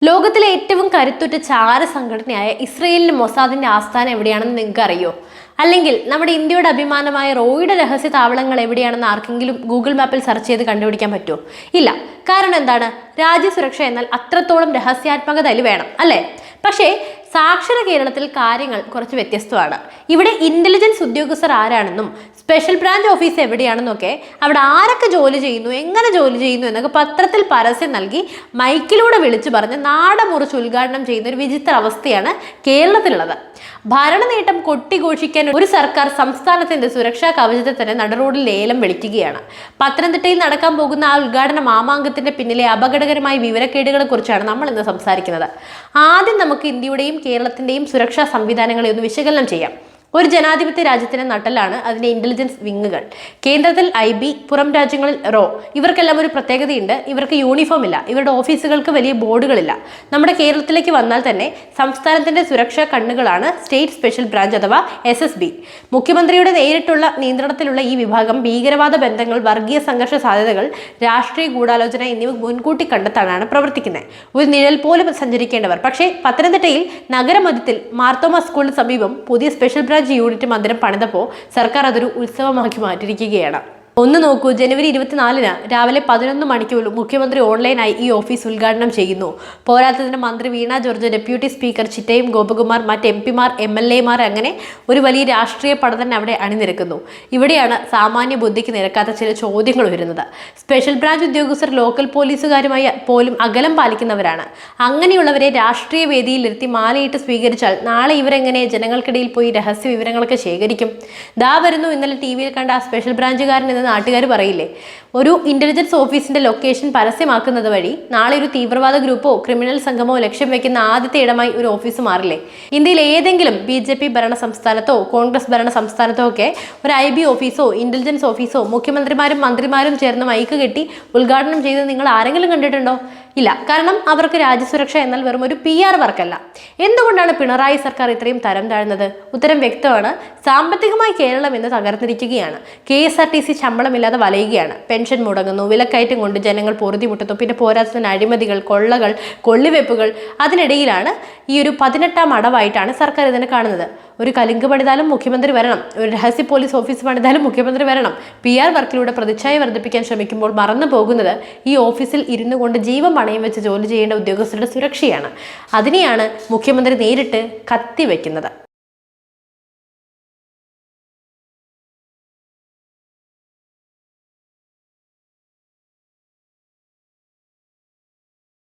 ലോകത്തിലെ ഏറ്റവും കരുത്തുറ്റ ചാര സംഘടനയായ ഇസ്രയേലിന്റെ മൊസാദിന്റെ ആസ്ഥാനം എവിടെയാണെന്ന് നിങ്ങൾക്ക് അറിയോ? അല്ലെങ്കിൽ നമ്മുടെ ഇന്ത്യയുടെ അഭിമാനമായ റോയുടെ രഹസ്യ താവളങ്ങൾ എവിടെയാണെന്ന് ആർക്കെങ്കിലും ഗൂഗിൾ മാപ്പിൽ സെർച്ച് ചെയ്ത് കണ്ടുപിടിക്കാൻ പറ്റുമോ? ഇല്ല. കാരണം എന്താണ്? രാജ്യസുരക്ഷ എന്നാൽ അത്രത്തോളം രഹസ്യാത്മകത അതിൽ വേണം, അല്ലേ? പക്ഷേ സാക്ഷര കേരളത്തിൽ കാര്യങ്ങൾ കുറച്ച് വ്യത്യസ്തമാണ്. ഇവിടെ ഇന്റലിജൻസ് ഉദ്യോഗസ്ഥർ ആരാണെന്നും സ്പെഷ്യൽ ബ്രാഞ്ച് ഓഫീസ് എവിടെയാണെന്നൊക്കെ, അവിടെ ആരൊക്കെ ജോലി ചെയ്യുന്നു, എങ്ങനെ ജോലി ചെയ്യുന്നു എന്നൊക്കെ പത്രത്തിൽ പരസ്യം നൽകി മൈക്കിലൂടെ വിളിച്ചു പറഞ്ഞ് നാടമുറിച്ച് ഉദ്ഘാടനം ചെയ്യുന്ന ഒരു വിചിത്ര അവസ്ഥയാണ് കേരളത്തിലുള്ളത്. ഭരണ നേട്ടം കൊട്ടിഘോഷിക്കാൻ ഒരു സർക്കാർ സംസ്ഥാനത്തിന്റെ സുരക്ഷാ കവചത്തെ തന്നെ നടുറോഡിൽ ലേലം വിളിക്കുകയാണ്. പത്തനംതിട്ടയിൽ നടക്കാൻ പോകുന്ന ആ ഉദ്ഘാടന മാമാങ്കത്തിന്റെ പിന്നിലെ അപകടകരമായ വിവരക്കേടുകളെ കുറിച്ചാണ് നമ്മൾ ഇന്ന് സംസാരിക്കുന്നത്. ആദ്യം നമുക്ക് ഇന്ത്യയുടെയും കേരളത്തിന്റെയും സുരക്ഷാ സംവിധാനങ്ങളെ ഒന്ന് വിശകലനം ചെയ്യാം. ഒരു ജനാധിപത്യ രാജ്യത്തിന്റെ നട്ടലാണ് അതിന്റെ ഇന്റലിജൻസ് വിങ്ങുകൾ. കേന്ദ്രത്തിൽ IB, പുറം രാജ്യങ്ങളിൽ റോ. ഇവർക്കെല്ലാം ഒരു പ്രത്യേകതയുണ്ട്. ഇവർക്ക് യൂണിഫോം ഇല്ല, ഇവരുടെ ഓഫീസുകൾക്ക് വലിയ ബോർഡുകളില്ല. നമ്മുടെ കേരളത്തിലേക്ക് വന്നാൽ തന്നെ സംസ്ഥാനത്തിന്റെ സുരക്ഷാ കണ്ണുകളാണ് സ്റ്റേറ്റ് സ്പെഷ്യൽ ബ്രാഞ്ച് അഥവാ SSB. മുഖ്യമന്ത്രിയുടെ നേരിട്ടുള്ള നിയന്ത്രണത്തിലുള്ള ഈ വിഭാഗം ഭീകരവാദ ബന്ധങ്ങൾ, വർഗീയ സംഘർഷ സാധ്യതകൾ, രാഷ്ട്രീയ ഗൂഢാലോചന എന്നിവ മുൻകൂട്ടി കണ്ടെത്താനാണ് പ്രവർത്തിക്കുന്നത്. ഒരു നിഴൽ പോലും സഞ്ചരിക്കേണ്ടവർ. പക്ഷേ പത്തനംതിട്ടയിൽ നഗരമധ്യത്തിൽ മാർത്തോമ സ്കൂളിന് സമീപം പുതിയ സ്പെഷ്യൽ ബ്രാഞ്ച് യൂണിറ്റ് മന്ദിരം പണിതപ്പോൾ സർക്കാർ അതൊരു ഉത്സവമാക്കി മാറ്റിയിരിക്കുകയാണ്. ഒന്ന് നോക്കൂ, ജനുവരി 24-ന് രാവിലെ 11 മണിക്ക് മുഖ്യമന്ത്രി ഓൺലൈനായി ഈ ഓഫീസ് ഉദ്ഘാടനം ചെയ്യുന്നു. പോരാത്തതിന് മന്ത്രി Veena George, deputy speaker Chittayam Gopakumar, മറ്റ് MP-മാർ, MLA-മാർ, അങ്ങനെ ഒരു വലിയ രാഷ്ട്രീയ പടം അവിടെ അണിനിരക്കുന്നു. ഇവിടെയാണ് സാമാന്യ ബുദ്ധിക്ക് നിരക്കാത്ത ചില ചോദ്യങ്ങൾ വരുന്നത്. സ്പെഷ്യൽ ബ്രാഞ്ച് ഉദ്യോഗസ്ഥർ ലോക്കൽ പോലീസുകാരുമായി പോലും അകലം പാലിക്കുന്നവരാണ്. അങ്ങനെയുള്ളവരെ രാഷ്ട്രീയ വേദിയിലിരുത്തി മാലയിട്ട് സ്വീകരിച്ചാൽ നാളെ ഇവരെങ്ങനെ ജനങ്ങൾക്കിടയിൽ പോയി രഹസ്യ വിവരങ്ങളൊക്കെ ശേഖരിക്കും? ദാ വരുന്നു ഇന്നലെ TV-യിൽ കണ്ട ആ സ്പെഷ്യൽ ബ്രാഞ്ചുകാരൻ എന്ന് നാട്ടുകാർ പറയില്ലേ. ഒരു ഇന്റലിജൻസ് ഓഫീസിന്റെ ലൊക്കേഷൻ പരസ്യമാക്കുന്നത് വഴി നാളെ ഒരു തീവ്രവാദ ഗ്രൂപ്പോ ക്രിമിനൽ സംഘമോ ലക്ഷ്യം വെക്കുന്ന ആദ്യത്തെ ഇടമായി ഒരു ഓഫീസ് മാറില്ലേ? ഇന്ത്യയിൽ ഏതെങ്കിലും BJP ഭരണ സംസ്ഥാനത്തോ കോൺഗ്രസ് ഭരണ സംസ്ഥാനത്തോ ഒക്കെ ഒരു IB ഓഫീസോ ഇന്റലിജൻസ് ഓഫീസോ മുഖ്യമന്ത്രിമാരും മന്ത്രിമാരും ചേർന്ന് മൈക്ക് കെട്ടി ഉദ്ഘാടനം ചെയ്ത് നിങ്ങൾ ആരെങ്കിലും കണ്ടിട്ടുണ്ടോ? ഇല്ല. കാരണം അവർക്ക് രാജ്യസുരക്ഷ എന്നാൽ വെറും ഒരു PR വർക്കല്ല. എന്തുകൊണ്ടാണ് പിണറായി സർക്കാർ ഇത്രയും തരം താഴ്ന്നത്? ഉത്തരം വ്യക്തമാണ്. സാമ്പത്തികമായി കേരളം ഇന്ന് തകർന്നിരിക്കുകയാണ്. KSRTC ശമ്പളമില്ലാതെ വലയുകയാണ്. പെൻഷൻ മുടങ്ങുന്നു, വിലക്കയറ്റം കൊണ്ട് ജനങ്ങൾ പൊറുതിമുട്ടുന്നു. പിന്നെ പോരാത്തതിന് അഴിമതികൾ, കൊള്ളകൾ, കൊള്ളിവെപ്പുകൾ. അതിനിടയിലാണ് ഈ ഒരു 18ാം അടവായിട്ടാണ് സർക്കാർ ഇതിനെ കാണുന്നത്. ഒരു കലിങ്ക് പണിതാലും മുഖ്യമന്ത്രി വരണം, ഒരു രഹസ്യ പോലീസ് ഓഫീസ് പണിതാലും മുഖ്യമന്ത്രി വരണം. PR വർക്കിലൂടെ പ്രതിച്ഛായ വർദ്ധിപ്പിക്കാൻ ശ്രമിക്കുമ്പോൾ മറന്നു പോകുന്നത് ഈ ഓഫീസിൽ ഇരുന്നു കൊണ്ട് ജീവൻ പണയം വെച്ച് ജോലി ചെയ്യേണ്ട ഉദ്യോഗസ്ഥരുടെ സുരക്ഷയാണ്. അതിനെയാണ് മുഖ്യമന്ത്രി നേരിട്ട് കത്തിവെക്കുന്നത്.